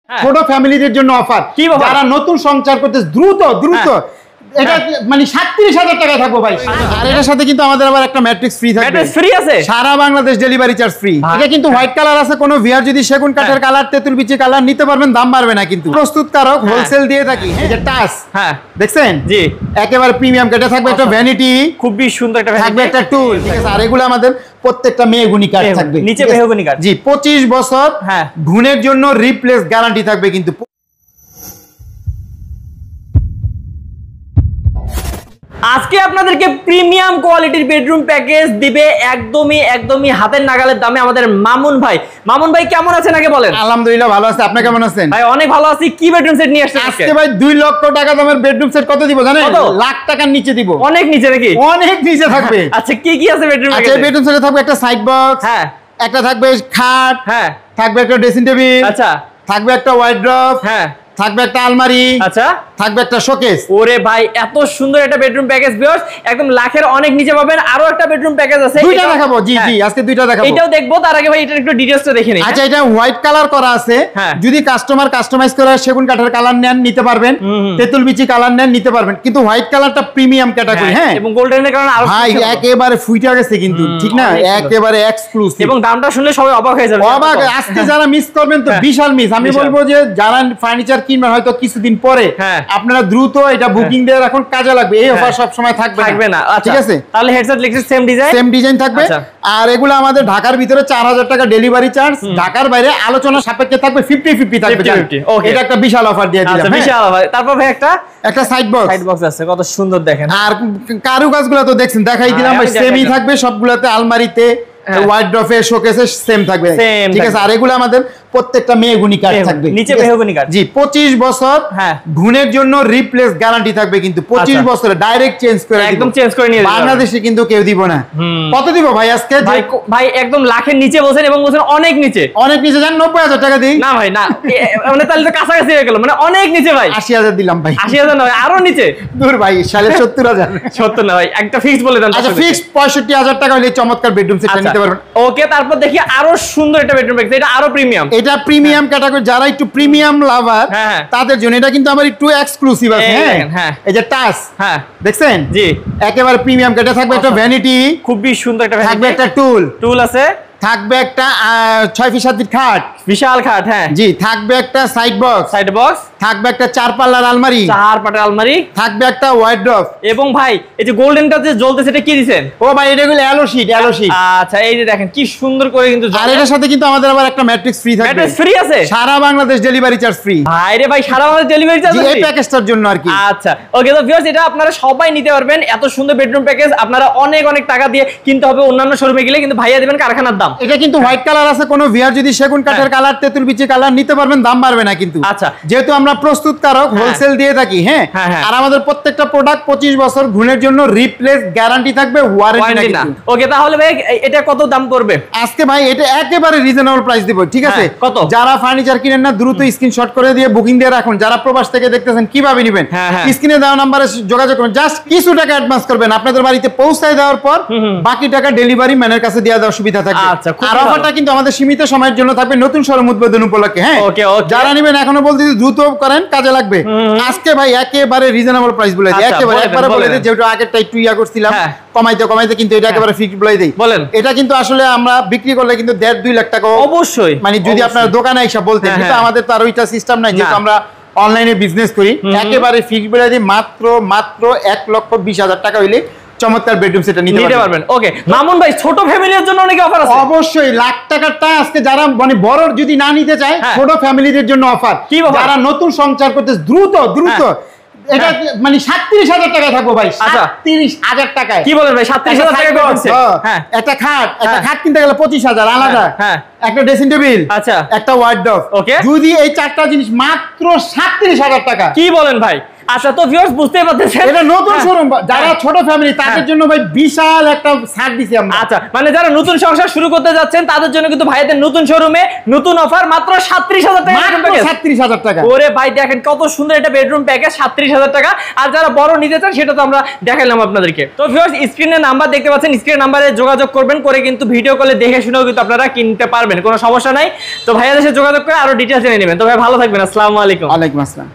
ছোট ফ্যামিলিদের জন্য অফার, যারা নতুন সংসার করতে দ্রুত এটা মানে ৩৭,০০০ টাকা থাকবো ভাই। আর এটার সাথে কিন্তু আমাদের আবার একটা ম্যাট্রিক্স ফ্রি থাকবে। ম্যাট্রিক্স ফ্রি আছে, সারা বাংলাদেশ ডেলিভারি চার্জ ফ্রি। এটা কিন্তু হোয়াইট কালার আছে, কোনো ভিআর যদি সেগুন কাঠের কালার, তেঁতুল বিচি কালার নিতে পারবেন, দাম বাড়বে না। কিন্তু প্রস্তুতকারক হোলসেল দিয়ে থাকি। এই যে টাচ, হ্যাঁ দেখছেন, জি একেবারে প্রিমিয়াম। এটা থাকবে একটা ভ্যানিটি, খুবই সুন্দর একটা থাকবে একটা টুল, ঠিক আছে। আর এগুলো আমাদের প্রত্যেকটা মেহগনি কাঠ থাকবে, নিচে মেহগনি কাঠ। জি, 25 বছর গুণের জন্য রিপ্লেস গ্যারান্টি থাকবে। কিন্তু আজকে আপনাদেরকে প্রিমিয়াম কোয়ালিটির বেডরুম প্যাকেজ দিবে একদমই হাতের নাগালের দামে আমাদের মামুন ভাই। মামুন ভাই কেমন আছেন আগে বলেন? আলহামদুলিল্লাহ ভালো আছি, আপনি কেমন আছেন? ভাই অনেক ভালো আছি। কি বেডরুম সেট নিয়ে আসছেন আজকে? ভাই 2 লক্ষ টাকা দামের বেডরুম সেট। কত দিব জানেন? লাখ টাকার নিচে দিব। অনেক নিচে নাকি? অনেক নিচে থাকবে। আচ্ছা কি আছে বেডরুম? আচ্ছা, বেডরুম সেটে থাকবে একটা সাইড বক্স, হ্যাঁ একটা থাকবে খাট, হ্যাঁ থাকবে একটা ড্রেসিং টেবিল, আচ্ছা থাকবে একটা ওয়ার্ড্রপ, হ্যাঁ থাকবে একটা আলমারি, আচ্ছা থাকবে একটা শোকেস। ওরে ভাই এত সুন্দর একটা বেডরুম প্যাকেজ ভিউয়ার্স, একদম লাখের অনেক নিচে পাবেন। আরো একটা বেডরুম প্যাকেজ আছে, দুইটা দেখাবো। জি জি, আজকে দুইটা দেখাবো। এটাও দেখবো, তার আগে ভাই এটার একটু ডিটেইলসটা দেখে নিই। আচ্ছা, এটা হোয়াইট কালার করা আছে। যদি কাস্টমার কাস্টমাইজ করে সেগুন কাঠের কালার নেন নিতে পারবেন, তেঁতুল বিচি কালার নেন নিতে পারবেন, কিন্তু হোয়াইট কালারটা প্রিমিয়াম ক্যাটাগরি। হ্যাঁ, এবং গোল্ডেনের কারণে আরো ভাই একেবারে ফুইটা গেছে কিন্তু, ঠিক না? একেবারে এক্সক্লুসিভ, এবং দামটা শুনলে সবাই অবাক হয়ে যাবে। অবাক। আজকে যারা মিস করবেন তো বিশাল মিস। আমি বলবো যে যারা ফার্নিচার কিনবেন হয়তো কিছুদিন পরে, আপনারা দ্রুত এটা বুকিং দিয়ে রাখুন, কাজে লাগবে। এই অফার সব সময় থাকবে না, ঠিক আছে? তাহলে হেডসেট লেক্সাস সেম ডিজাইন থাকবে। আর এগুলো আমাদের ঢাকার ভিতরে ৪০০০ টাকা ডেলিভারি চার্জ, ঢাকার বাইরে আলোচনা সাপেক্ষে থাকবে 50-50 থাকবে। এটা একটা বিশাল অফার দিয়ে দিলাম। বিশাল অফার। তারপর ভাই একটা সাইড বক্স আছে, কত সুন্দর দেখেন। আর কারুকাজগুলো তো দেখছেন, দেখাই দিলাম ভাই, সেমই থাকবে সবগুলোতে। আলমারিতে, ওয়ার্ড্রপে, শোকেসে সেম থাকবে, ঠিক আছে। আর এগুলো আমাদের প্রত্যেকটা মেহগনি কাঠ থাকবে, নিচে মেহগনি কাঠ। জি, 25 বছর গুণের জন্য রিপ্লেস গ্যারান্টি থাকবে। কিন্তু 25 বছরে ডাইরেক্ট চেঞ্জ করে একদম চেঞ্জ করে নিয়ে বাংলাদেশে কিন্তু কেউ দিব না। কত দিব ভাই আজকে? ভাই একদম লাখের নিচে বলছেন, এবং বলছেন অনেক নিচে। অনেক নিচে যান, ৯০,০০০ টাকা দিই। না ভাই না, মানে তাহলে তো কাছাকাছি হয়ে গেল, মানে অনেক নিচে ভাই। ৮০,০০০ দিলাম ভাই। ৮০,০০০ নয়, আরো নিচে। দূর ভাই, সালে ৭০,০০০। ৭০ না ভাই, একটা ফিক্স বলে দেন। আচ্ছা, ফিক্স ৬৫,০০০ টাকা হলে চমৎকার বেডরুম সেটটা নিতে পারবেন। ওকে, তারপর দেখি আরো সুন্দর একটা বেডরুম প্যাকেজ। এটা আরো প্রিমিয়াম, এটা প্রিমিয়াম ক্যাটাগরি। যারা একটু প্রিমিয়াম লাভার তাদের জন্য এটা কিন্তু আবার একটু এক্সক্লুসিভ আছে। হ্যাঁ, এই যে টাচ, হ্যাঁ দেখছেন, জি একেবারে প্রিমিয়াম। এটা থাকবে একটা ভ্যানিটি, খুবই সুন্দর একটা ভ্যানিটি, থাকবে একটা টুল আছে, থাকবে একটা ৬ ফিট ৭ ফিট খাট, বিশাল খাট। হ্যাঁ জি, থাকবে একটা সাইড বক্স, থাকবে একটা 4 পাল্লার আলমারি, 4 পাটের আলমারি, থাকবে একটা ওয়ার্ড্রপ। এবং ভাই এই যে গোল্ডেনটা যে জ্বলতেছে, এটা কি দিবেন? ও ভাই, এটা হলো অ্যালো শীট। আচ্ছা, এই যে দেখেন কি সুন্দর করে কিন্তু। আর এটার সাথে কিন্তু আমাদের আবার একটা ম্যাট্রিক্স ফ্রি থাকবে। ম্যাট্রিক্স ফ্রি আছে, সারা বাংলাদেশ ডেলিভারি চার্জ ফ্রি। ভাই রে ভাই, সারা বাংলাদেশ ডেলিভারি চার্জ এই প্যাকেজটার জন্য আর কি। আচ্ছা ওকে, তো ভিউয়ার্স এটা আপনারা সবাই নিতে পারবেন। এত সুন্দর বেডরুম প্যাকেজ আপনারা অনেক টাকা দিয়ে কিনতে হবে অন্যান্য শোরুমে গেলে, কিন্তু ভাইয়া দিবেন কারখানার দাম। এটা কিন্তু হোয়াইট কালার আছে, কোনো ভিআর যদি সেগুন কাঠের কালার, তেঁতুল বিচি কালার নিতে পারবেন, দাম বাড়বে না। কিন্তু আচ্ছা, যেহেতু আমরা প্রস্তুতকারক হোলসেল দিয়ে থাকি, হ্যাঁ, আর আমাদের প্রত্যেকটা প্রোডাক্ট 25 বছর গুণের জন্য রিপ্লেস গ্যারান্টি থাকবে, ওয়ারেন্টি না। ওকে, তাহলে ভাই এটা কত দাম পড়বে আজকে? ভাই এটা একেবারে রিজনেবল প্রাইস দিব, ঠিক আছে? কত? যারা ফার্নিচার কিনেন না, দ্রুত স্ক্রিনশট করে দিয়ে বুকিং দিয়ে রাখুন। যারা প্রবাস থেকে দেখতেছেন, কিভাবে নেবেন, স্ক্রিনে দেওয়া নম্বরে যোগাযোগ করুন। জাস্ট কিছু টাকা অ্যাডভান্স করবেন, আপনাদের বাড়িতে পৌঁছায় দেওয়ার পর বাকি টাকা ডেলিভারি ম্যানের কাছে দিয়ে দেওয়ার সুবিধা থাকবে। আর অফারটা কিন্তু আমাদের সীমিত সময়ের জন্য থাকবে, নতুন শোরুম উদ্বোধন উপলক্ষে। হ্যাঁ, যারা নেবেন এখনো বলতে দ্রুত করেন, কাজে লাগবে। আজকে ভাই একেবারে রিজনেবল প্রাইস বলে দিই, একবারে বলে দিই। যেহেতু আগেরটা একটু করছিলাম কমাইতে, কিন্তু এটা একেবারে ফিক্সড বলে দিই। বলেন, এটা কিন্তু আসলে আমরা বিক্রি করলে কিন্তু ১.৫-২ লাখ টাকা অবশ্যই, মানে যদি আপনার দোকানে এসে বলতেন। কিন্তু আমাদের তো আর ওইটা সিস্টেম নাই, যেহেতু আমরা অনলাইনে বিজনেস করি। একেবারে ফিক্সড বলে দিই, মাত্র ১,২০,০০০ টাকা হইলে চমৎকার বেডরুম সেট নিতে পারবেন। ওকে মামুন ভাই, ছোট ফ্যামিলির জন্য অনেক অফার আছে। অবশ্যই, লাখ টাকারটা আজকে যারা মানে বড় যদি না নিতে চায়, ছোট ফ্যামিলিদের জন্য অফার। যারা নতুন সংসার করতে দ্রুত এটা মানে ৩৭,০০০ টাকা থাকবো ভাই। ৩৭,০০০ টাকায়। কি বলেন ভাই, ৩৭,০০০ টাকা? একটা খাট কিনতে গেলে ২৫,০০০ আলাদা, একটা ড্রেসিং টেবিল, আচ্ছা একটা ওয়ার্ড্রপ। যদি এই 4টা জিনিস মাত্র ৩৭,০০০ টাকা। কি বলেন ভাই, আচ্ছা, তো ভিউয়ার্স বুঝতেই পারতেছেন এটা নতুন শোরুম, যারা ছোট ফ্যামিলি তাদের জন্য ভাই বিশাল একটা ছাড় দিছি আমরা। আচ্ছা, মানে যারা নতুন সংসার শুরু করতে যাচ্ছেন তাদের জন্য কিন্তু ভাইদের নতুন শোরুমে নতুন অফার, মাত্র 37,000 টাকা। মাত্র 37,000 টাকা। ওরে ভাই দেখেন কত সুন্দর একটা বেডরুম প্যাকেজ, 37,000 টাকা। আর যারা বড় নিতে চান সেটা তো আমরা দেখাইলাম আপনাদেরকে। তো ভিউয়ার্স স্ক্রিনে নাম্বার দেখতে পাচ্ছেন, স্ক্রিনের নাম্বারে যোগাযোগ করবেন, করে কিন্তু ভিডিও কলে দেখে শুনেও কিন্তু আপনারা কিনতে পারবেন, কোনো সমস্যা নাই। তো ভাইয়াদের সাথে যোগাযোগ করে আরো ডিটেইলস জেনে নেবেন। তো ভাই ভালো থাকবেন, আসসালামু আলাইকুম। ওয়ালাইকুম আসসালাম।